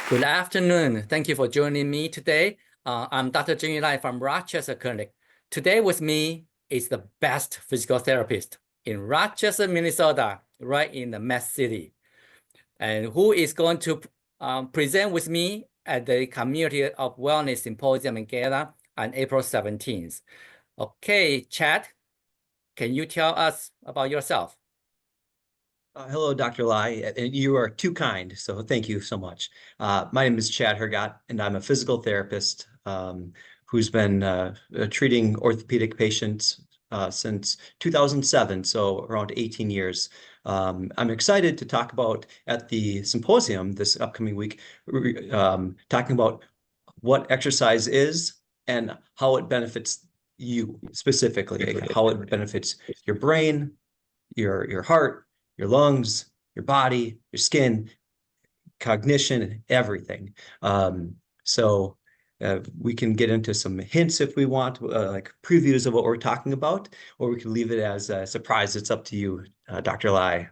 Good afternoon. Thank you for joining me today. I'm Dr. Jengyu Lai from Rochester Clinic. Today with me is the best physical therapist in Rochester, Minnesota, right in the Med City, and who is going to present with me at the Community of Wellness Symposium in Gala on April 17th. Okay, Chad, can you tell us about yourself? Hello, Dr. Lai, and you are too kind, so thank you so much. My name is Chad Hergott, and I'm a physical therapist who's been treating orthopedic patients since 2007, so around 18 years. I'm excited to talk about at the symposium this upcoming week, talking about what exercise is and how it benefits you specifically, how it benefits your brain, your heart, your lungs, your body, your skin, cognition, everything. So we can get into some hints if we want, like previews of what we're talking about, or we can leave it as a surprise. It's up to you, Dr. Lai.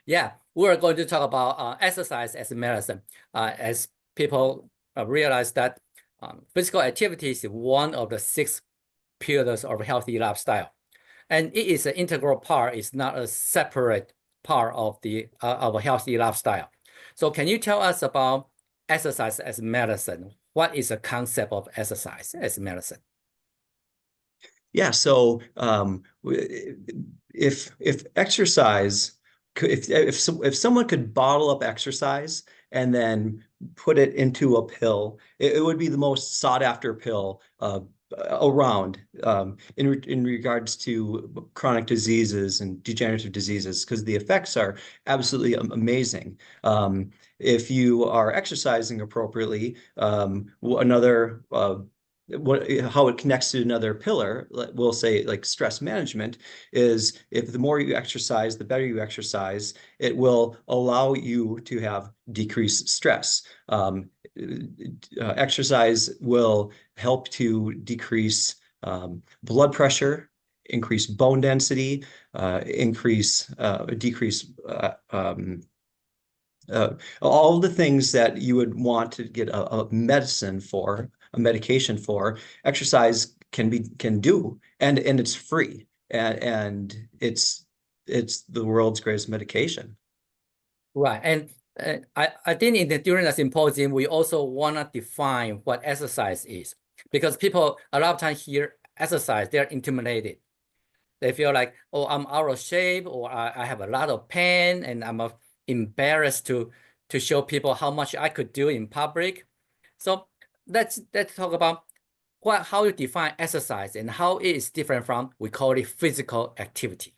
Yeah, we're going to talk about exercise as medicine. As people realize that physical activity is one of the 6 pillars of a healthy lifestyle. And it is an integral part, it's not a separate part of a healthy lifestyle. So can you tell us about exercise as medicine? What is the concept of exercise as medicine? Yeah, so if exercise, if someone could bottle up exercise and then put it into a pill, it would be the most sought after pill around in regards to chronic diseases and degenerative diseases, because the effects are absolutely amazing. If you are exercising appropriately, another how it connects to another pillar, we'll say like stress management, is if the more you exercise, the better you exercise, it will allow you to have decreased stress. Exercise will help to decrease blood pressure, increase bone density, decrease all the things that you would want to get a medication for, exercise can do, and it's free, and it's the world's greatest medication. Right, and I think during the symposium, we also want to define what exercise is, because people a lot of times hear exercise, they're intimidated. They feel like, oh, I'm out of shape, or I have a lot of pain, and I'm embarrassed to show people how much I could do in public. So let's talk about how you define exercise and how it is different from, we call it physical activity.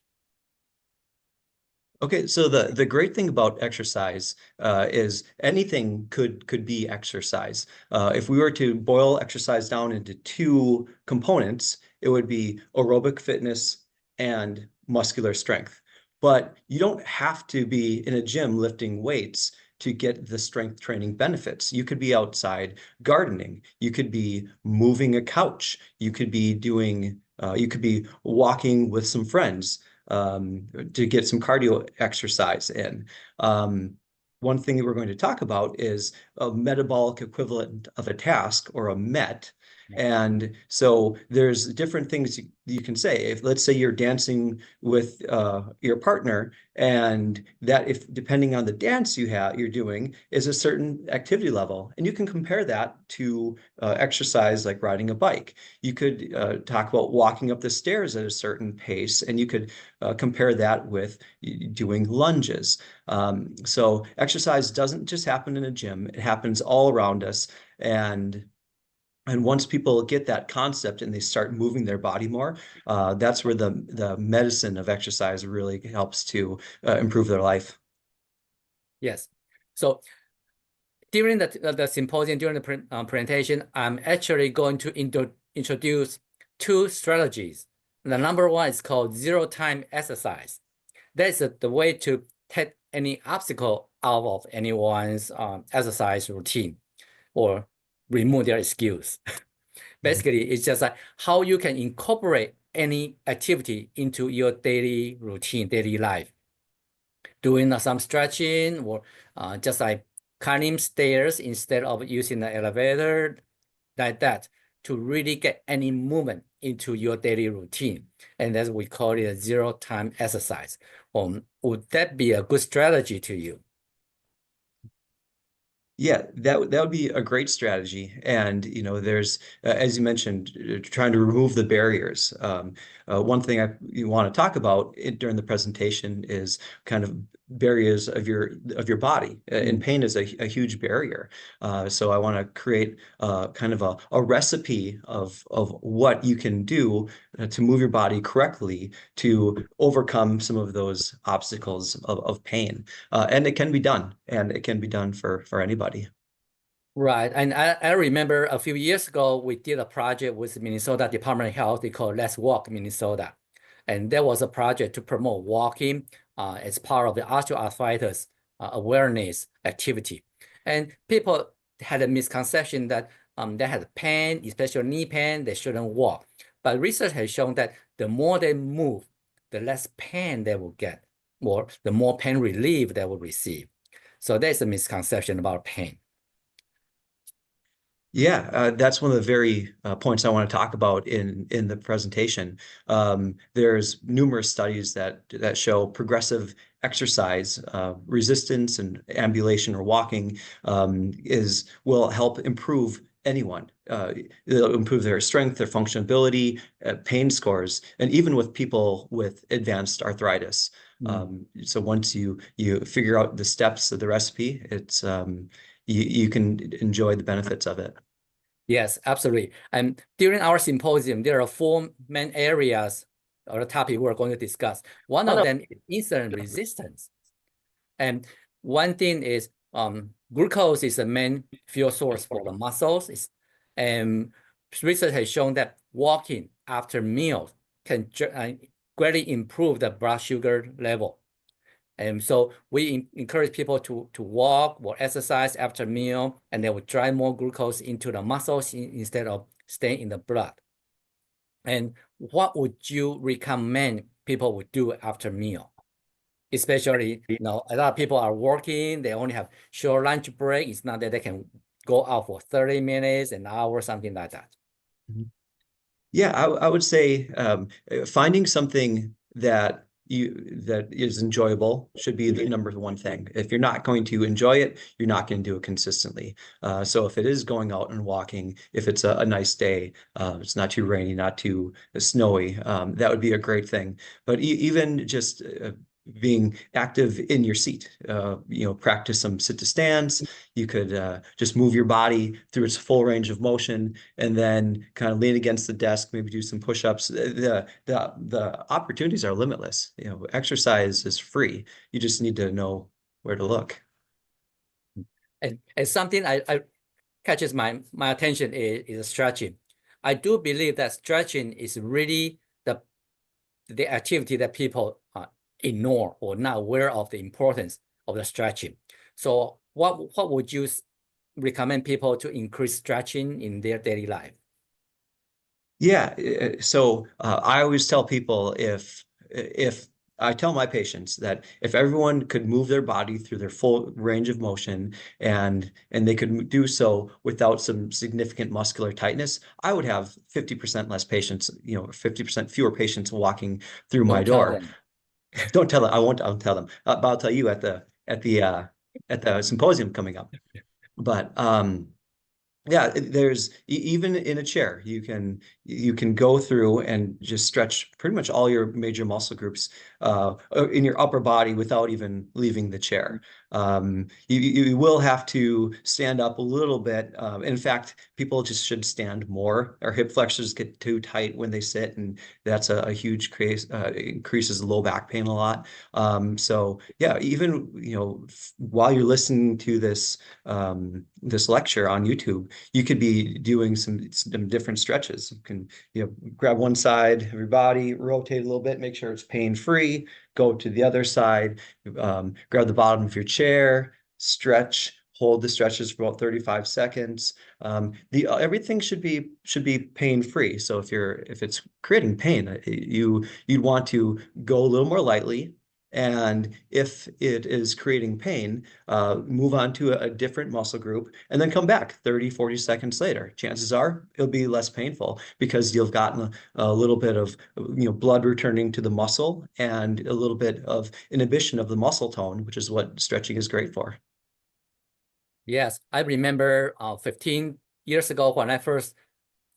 Okay, so the great thing about exercise is anything could be exercise. If we were to boil exercise down into 2 components, it would be aerobic fitness and muscular strength. But you don't have to be in a gym lifting weights to get the strength training benefits. You could be outside gardening. You could be moving a couch. You could be walking with some friends to get some cardio exercise in. One thing that we're going to talk about is a metabolic equivalent of a task, or a MET. And so there's different things you can say. If, let's say, you're dancing with your partner, and that, if depending on the dance you're doing, is a certain activity level, and you can compare that to exercise like riding a bike. You could talk about walking up the stairs at a certain pace, and you could compare that with doing lunges. So exercise doesn't just happen in a gym; it happens all around us. And once people get that concept and they start moving their body more, that's where the medicine of exercise really helps to improve their life. Yes. So during the symposium, during the presentation, I'm actually going to introduce 2 strategies. The number 1 is called zero-time exercise. That's the way to take any obstacle out of anyone's exercise routine, or remove their excuse. Basically, it's just like how you can incorporate any activity into your daily routine, daily life. Doing some stretching, or just like climbing stairs instead of using the elevator, like that, to really get any movement into your daily routine. And that's we call it a zero-time exercise. Would that be a good strategy to you? Yeah, that would be a great strategy. And, there's, as you mentioned, trying to remove the barriers. One thing you want to talk about during the presentation is kind of barriers of your body. And pain is a huge barrier. So I want to create kind of a recipe of what you can do to move your body correctly to overcome some of those obstacles of pain. And it can be done, and it can be done for anybody. Right. And I remember a few years ago, we did a project with Minnesota Department of Health. They called Let's Walk Minnesota. And there was a project to promote walking as part of the osteoarthritis awareness activity. And people had a misconception that they had pain, especially knee pain, they shouldn't walk. But research has shown that the more they move, the less pain they will get, or the more pain relief they will receive. So there's a misconception about pain. Yeah, that's one of the very points I want to talk about in the presentation. There's numerous studies that show progressive exercise, resistance and ambulation or walking will help improve anyone. It'll improve their strength, their functionality, pain scores, and even with people with advanced arthritis. So once you figure out the steps of the recipe, it's you can enjoy the benefits of it. Yes, absolutely. And during our symposium, there are four main areas or the topic we're going to discuss. One of them is insulin resistance. And one thing is glucose is the main fuel source for the muscles. And research has shown that walking after meals can greatly improve the blood sugar level. And so we encourage people to walk or exercise after meal, and they will drive more glucose into the muscles instead of staying in the blood. And what would you recommend people would do after meal? Especially, a lot of people are working, they only have short lunch break. It's not that they can go out for 30 minutes, an hour, something like that. Yeah, I would say finding something that is enjoyable should be the number one thing. If you're not going to enjoy it, you're not going to do it consistently. So if it is going out and walking, if it's a nice day, it's not too rainy, not too snowy, that would be a great thing. But even just being active in your seat, practice some sit to stands. You could just move your body through its full range of motion, and then kind of lean against the desk, maybe do some push-ups. The opportunities are limitless. Exercise is free. You just need to know where to look. And something I catches my attention is stretching. I do believe that stretching is really the activity that people ignore or not aware of the importance of the stretching. So what would you recommend people to increase stretching in their daily life? Yeah, so I always tell people if I tell my patients that if everyone could move their body through their full range of motion and they could do so without some significant muscular tightness, I would have 50% less patients, 50% fewer patients walking through my door. Don't tell them. I'll tell them. But I'll tell you at the symposium coming up. But yeah, there's even in a chair, you can go through and just stretch pretty much all your major muscle groups in your upper body without even leaving the chair. You will have to stand up a little bit. In fact, people just should stand more. Our hip flexors get too tight when they sit, and that's a huge increases low back pain a lot. So yeah, even while you're listening to this lecture on YouTube, you could be doing some different stretches. You can grab one side of your body, rotate a little bit, make sure it's pain-free, go to the other side, grab the bottom of your chair, stretch, hold the stretches for about 35 seconds. Everything should be pain-free. So if it's creating pain, you'd want to go a little more lightly And if it is creating pain, move on to a different muscle group and then come back 30, 40 seconds later. Chances are it'll be less painful because you've gotten a little bit of blood returning to the muscle and a little bit of inhibition of the muscle tone, which is what stretching is great for. Yes, I remember 15 years ago when I first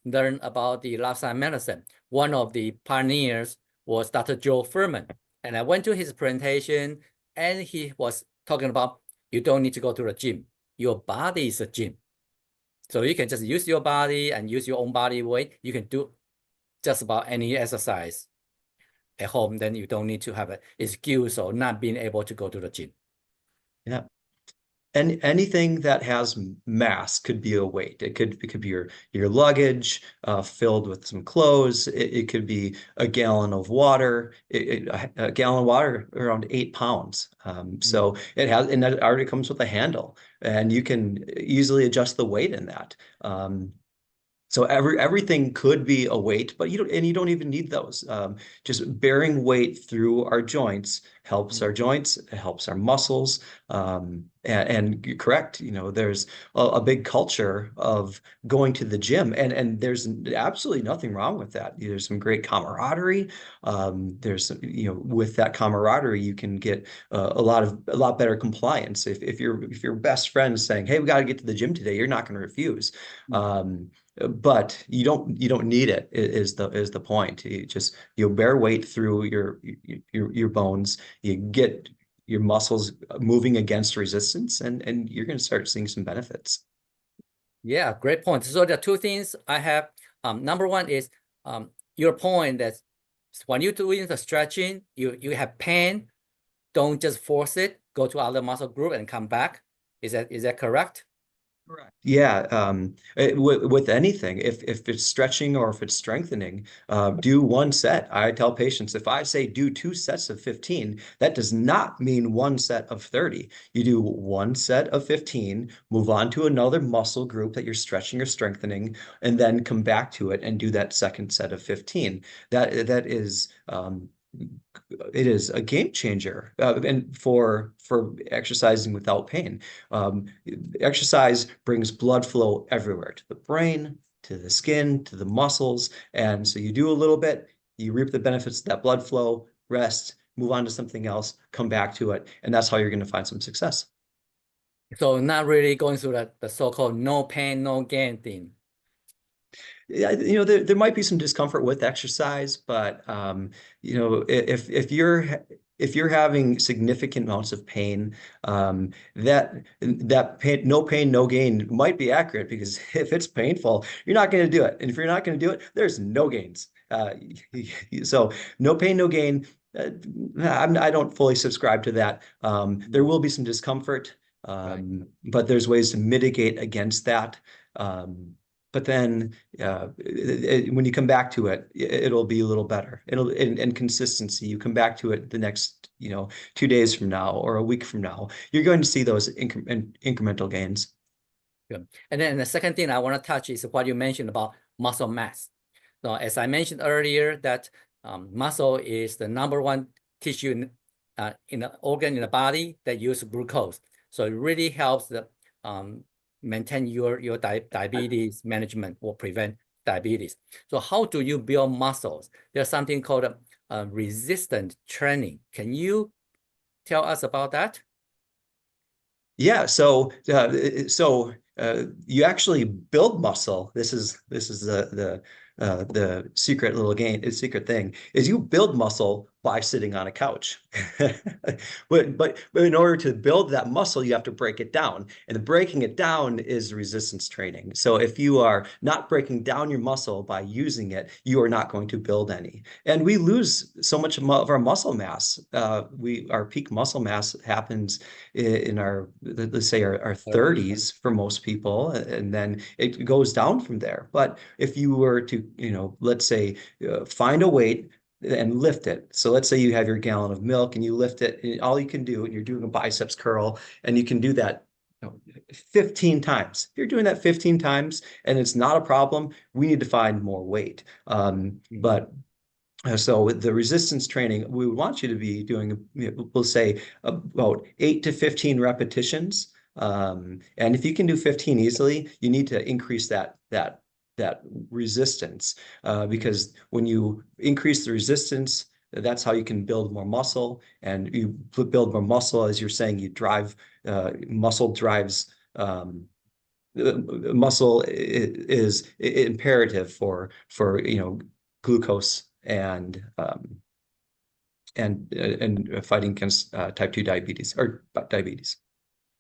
learned about the lifestyle medicine. One of the pioneers was Dr. Joe Furman. And I went to his presentation and he was talking about you don't need to go to the gym. Your body is a gym. So you can just use your body and use your own body weight. You can do just about any exercise at home. Then you don't need to have an excuse or not being able to go to the gym. Yeah. And anything that has mass could be a weight. It could be your luggage filled with some clothes. It could be a gallon of water. A gallon of water around 8 pounds. So it has, and that already comes with a handle, and you can easily adjust the weight in that. So everything could be a weight, but you don't even need those. Just bearing weight through our joints helps our joints, it helps our muscles. And you're correct, there's a big culture of going to the gym, and there's absolutely nothing wrong with that. There's some great camaraderie. There's with that camaraderie, you can get a lot better compliance. If your best friend is saying, "Hey, we got to get to the gym today," you're not going to refuse. But you don't need it is the point. You bear weight through your bones. You get your muscles moving against resistance, and you're going to start seeing some benefits. Yeah, great point. So the two things I have, number one is your point that when you're doing the stretching, you have pain, don't just force it, go to other muscle group and come back. Is that correct? Correct. Yeah. With anything, if it's stretching or if it's strengthening, do one set. I tell patients, if I say do 2 sets of 15, that does not mean 1 set of 30. You do 1 set of 15, move on to another muscle group that you're stretching or strengthening, and then come back to it and do that second set of 15. That is it is a game changer, and for exercising without pain. Exercise brings blood flow everywhere, to the brain, to the skin, to the muscles. And so you do a little bit, you reap the benefits of that blood flow, rest, move on to something else, come back to it. And that's how you're going to find some success. So not really going through the so-called no pain, no gain thing. Yeah, there might be some discomfort with exercise, but if you're having significant amounts of pain, that pain, no pain, no gain might be accurate, because if it's painful, you're not going to do it. And if you're not going to do it, there's no gains. So no pain, no gain. I don't fully subscribe to that. There will be some discomfort, Right. but there's ways to mitigate against that. But then when you come back to it, it'll be a little better. And consistency. You come back to it the next 2 days from now or a week from now, you're going to see those incremental gains. Good. And then the second thing I want to touch is what you mentioned about muscle mass. So as I mentioned earlier, that muscle is the #1 tissue in the organ in the body that use glucose. So it really helps the maintain your diabetes management or prevent diabetes. So how do you build muscles? There's something called resistant training. Can you tell us about that? Yeah, so you actually build muscle. This is the secret thing is you build muscle by sitting on a couch. But in order to build that muscle, you have to break it down. And the breaking it down is resistance training. So if you are not breaking down your muscle by using it, you are not going to build any. And we lose so much of our muscle mass. Our peak muscle mass happens in our, let's say, our 30s for most people, and then it goes down from there. But if you were to, let's say, find a weight and lift it. So let's say you have your gallon of milk and you lift it, and all you can do, and you're doing a biceps curl, and you can do that 15 times. If you're doing that 15 times and it's not a problem, we need to find more weight. But So with the resistance training, we would want you to be doing, we'll say about 8 to 15 repetitions. And if you can do 15 easily, you need to increase that resistance because when you increase the resistance, that's how you can build more muscle. And you build more muscle, as you're saying, you drive muscle drives. Muscle is imperative for glucose and fighting against type 2 diabetes or diabetes.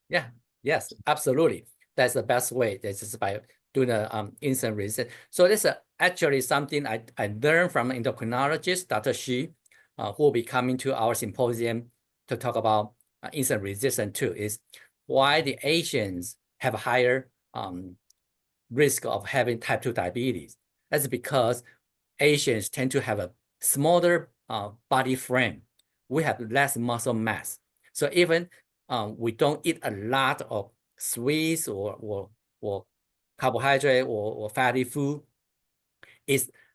Yeah, yes, absolutely. That's the best way. That's just by doing the insulin resistance. So this is actually something I learned from endocrinologist, Dr. Xu, who will be coming to our symposium to talk about insulin resistance too, is why the Asians have a higher risk of having type 2 diabetes. That's because Asians tend to have a smaller body frame. We have less muscle mass. So even we don't eat a lot of sweets or carbohydrate or fatty food,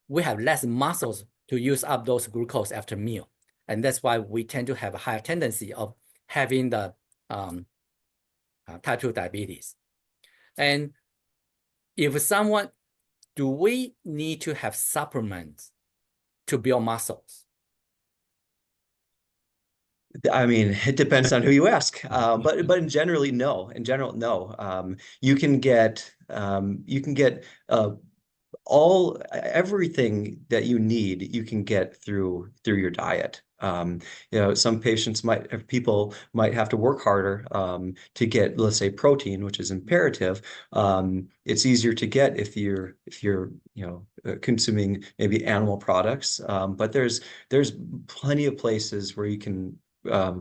we have less muscles to use up those glucose after meal. And that's why we tend to have a higher tendency of having the type 2 diabetes. And if someone, do we need to have supplements to build muscles? I mean, it depends on who you ask, but in generally, no. In general, no. You can get everything that you need. You can get through your diet. Some people might have to work harder to get, let's say, protein, which is imperative. It's easier to get if you're consuming maybe animal products. But there's plenty of places where you can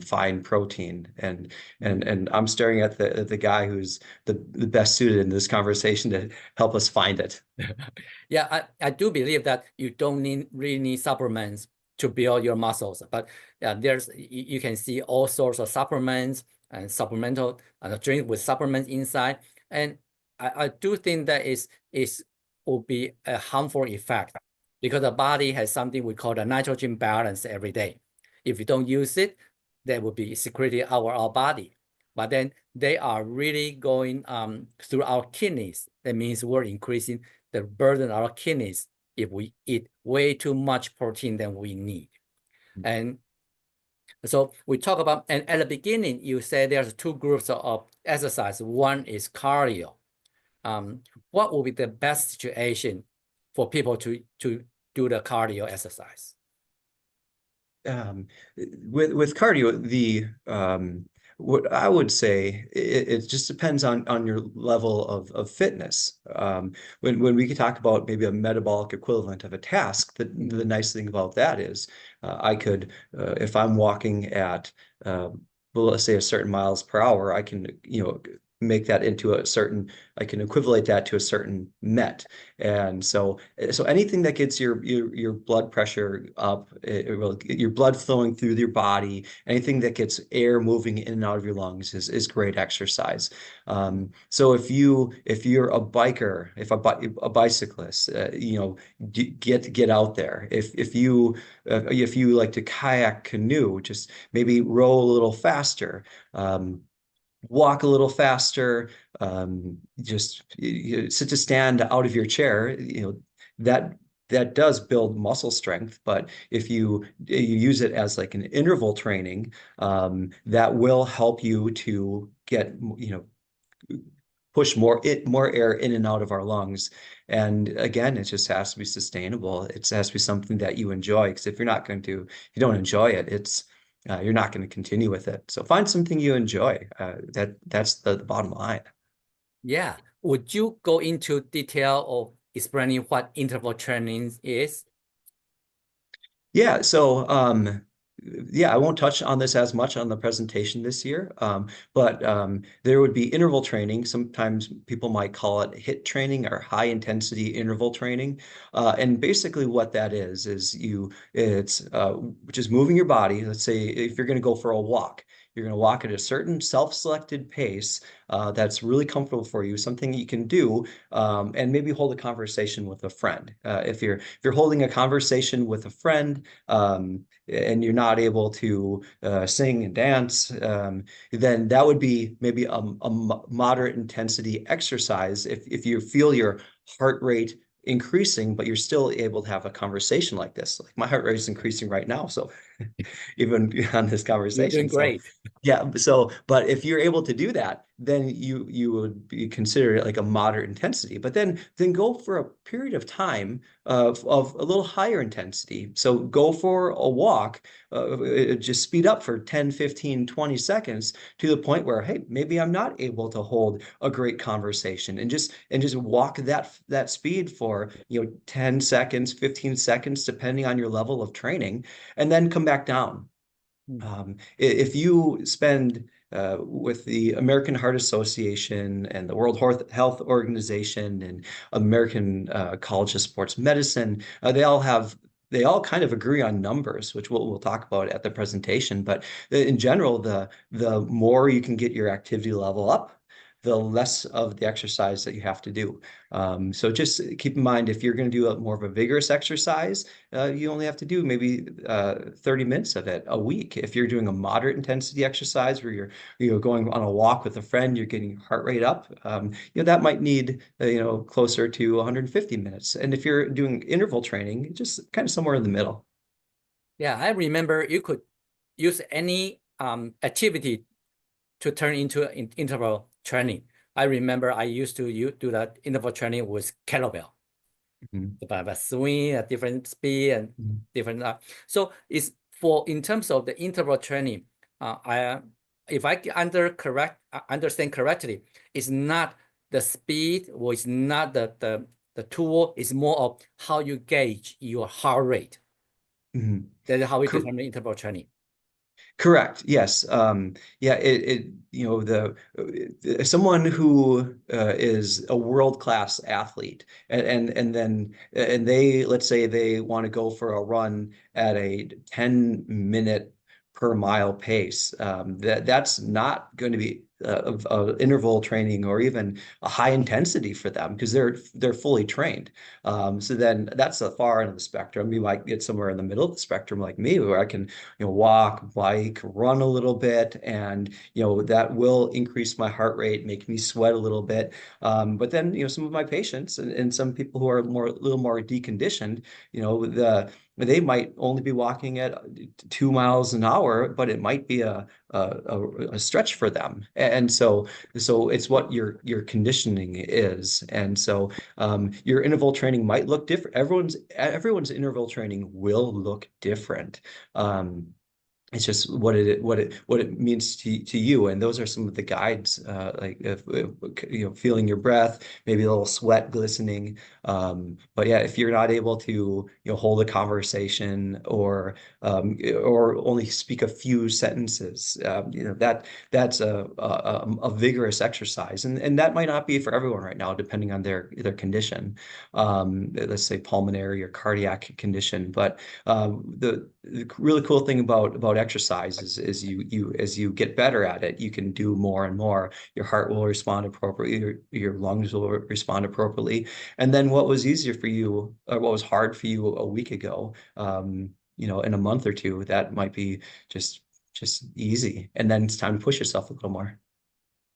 find protein, and I'm staring at the guy who's the best suited in this conversation to help us find it. Yeah, I do believe that you don't really need supplements to build your muscles, but you can see all sorts of supplements and supplemental drink with supplements inside, and I do think that will be a harmful effect because the body has something we call the nitrogen balance every day. If you don't use it, that will be secreted out of our body. But then they are really going through our kidneys. That means we're increasing the burden on our kidneys if we eat way too much protein than we need. And so we talk about, and at the beginning, you said there's two groups of exercise. One is cardio. What will be the best situation for people to do the cardio exercise? With cardio, what I would say, it just depends on your level of fitness. When we could talk about maybe a metabolic equivalent of a task, the nice thing about that is I could, if I'm walking at, well, let's say a certain miles per hour, I can, make that into I can equivalent that to a certain met. And so anything that gets your blood pressure up, your blood flowing through your body, anything that gets air moving in and out of your lungs is great exercise. So if you're a biker, if a bicyclist, get out there. If you like to kayak, canoe, just maybe row a little faster. Walk a little faster, just sit to stand out of your chair, that does build muscle strength. But if you use it as like an interval training, that will help you to get, push more air in and out of our lungs. And again, it just has to be sustainable. It has to be something that you enjoy, because if you don't enjoy it, you're not going to continue with it. So find something you enjoy. That's the bottom line. Yeah. Would you go into detail of explaining what interval training is? Yeah. So, I won't touch on this as much on the presentation this year, but there would be interval training. Sometimes people might call it HIIT training or high intensity interval training. And basically what that is it's just moving your body. Let's say if you're going to go for a walk, You're going to walk at a certain self-selected pace that's really comfortable for you, something you can do, and maybe hold a conversation with a friend. If you're holding a conversation with a friend and you're not able to sing and dance, then that would be maybe a moderate intensity exercise if you feel your heart rate increasing, but you're still able to have a conversation like this. Like my heart rate is increasing right now, so even on this You're doing conversation. So great. yeah, but if you're able to do that, then you would be considered like a moderate intensity. But then go for a period of time of a little higher intensity. So go for a walk, just speed up for 10, 15, 20 seconds to the point where, hey, maybe I'm not able to hold a great conversation, and just walk that speed for 10 seconds, 15 seconds, depending on your level of training, and then come back down. If you spend with the American Heart Association and the World Health Organization and American College of Sports Medicine, they all kind of agree on numbers, which we'll talk about at the presentation. But in general, the more you can get your activity level up, the less of the exercise that you have to do. So just keep in mind, if you're going to do more of a vigorous exercise, you only have to do maybe 30 minutes of it a week. If you're doing a moderate intensity exercise where you're going on a walk with a friend, you're getting your heart rate up, that might need closer to 150 minutes. And if you're doing interval training, just kind of somewhere in the middle. Yeah, I remember you could use any activity to turn into interval training. I remember I used to do that interval training with kettlebell. By swing at different speed and different. So it's in terms of the interval training. If I understand correctly, it's not the speed or it's not the tool. It's more of how you gauge your heart rate. That's how we determine interval training. Correct. Yes. Yeah. Someone who is a world-class athlete, and they, let's say they want to go for a run at a 10-minute per mile pace. That's not going to be interval training or even a high intensity for them, because they're fully trained. So then that's the far end of the spectrum. You might get somewhere in the middle of the spectrum like me, where I can walk, bike, run a little bit, and that will increase my heart rate, make me sweat a little bit. But then some of my patients and some people who are a little more deconditioned, they might only be walking at 2 miles an hour, but it might be a stretch for them. And so it's what your conditioning is. And so your interval training might look different. Everyone's interval training will look different. It's just what it means to you, and those are some of the guides, like if feeling your breath, maybe a little sweat glistening. But yeah, if you're not able to hold a conversation or only speak a few sentences, that's a vigorous exercise, and that might not be for everyone right now, depending on their condition. Let's say pulmonary or cardiac condition, but the really cool thing about exercise is as you get better at it, you can do more and more. Your heart will respond appropriately, your lungs will respond appropriately. And then what was easier for you, or what was hard for you a week ago, in a month or two, that might be just easy. And then it's time to push yourself a little more.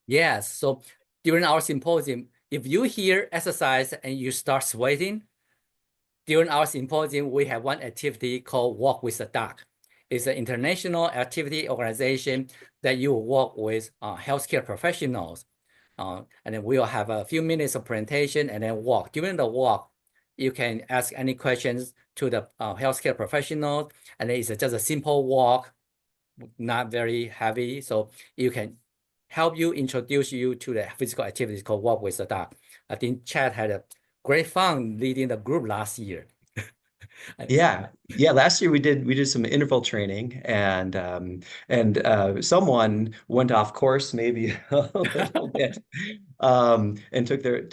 Yes. So during our symposium, if you hear exercise and you start sweating, during our symposium, we have one activity called Walk with the Doc. It's an international activity organization that you will work with healthcare professionals. And then we'll have a few minutes of presentation and then walk. During the walk, you can ask any questions to the healthcare professionals. And it's just a simple walk, not very heavy. So you can help you introduce you to the physical activities called Walk with the Doc. I think Chad had a great fun leading the group last year. Yeah, yeah. Last year we did some interval training, and someone went off course maybe a little bit, and took their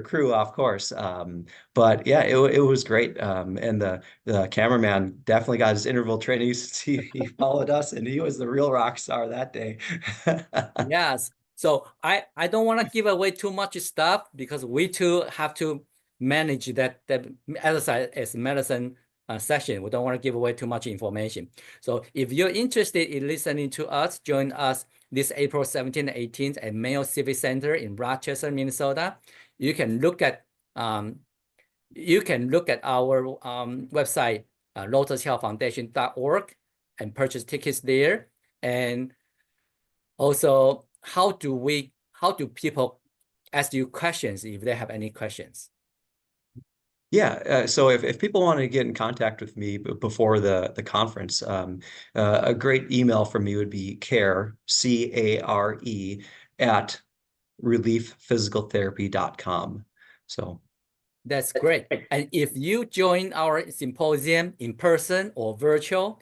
crew off course. But yeah, it was great. And the cameraman definitely got his interval training. He followed us, and he was the real rock star that day. Yes. So I don't want to give away too much stuff because we too have to manage that exercise as medicine session. We don't want to give away too much information. So if you're interested in listening to us, join us this April 17th and 18th at Mayo Civic Center in Rochester, Minnesota. You can look at our website, lotushealthfoundation.org, and purchase tickets there. And also, how do people ask you questions if they have any questions? Yeah, so if people want to get in contact with me before the conference, a great email from me would be care, C-A-R-E, at reliefphysicaltherapy.com. So That's great. And if you join our symposium in person or virtual,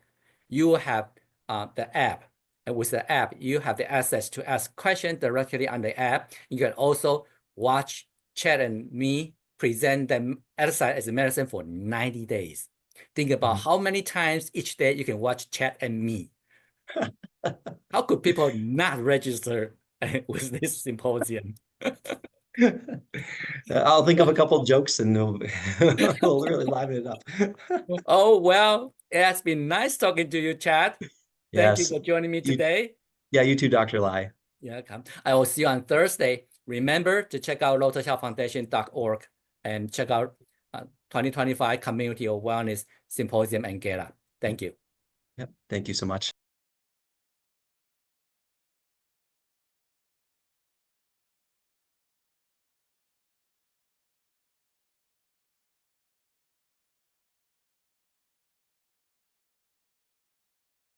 you have the app. And with the app, you have the access to ask questions directly on the app. You can also watch Chad and me present the exercise as a medicine for 90 days. Think about how many times each day you can watch Chad and me. How could people not register with this symposium? I'll think of a couple jokes and we'll really liven it up. Oh, well, it has been nice talking to you, Chad. Thank you Yes. for joining me today. Yeah, you too, Dr. Lai. Yeah, come. I will see you on Thursday. Remember to check out lotushealthfoundation.org and check out 2025 Community of Wellness Symposium and Gala. Thank you. Yep. Thank you so much.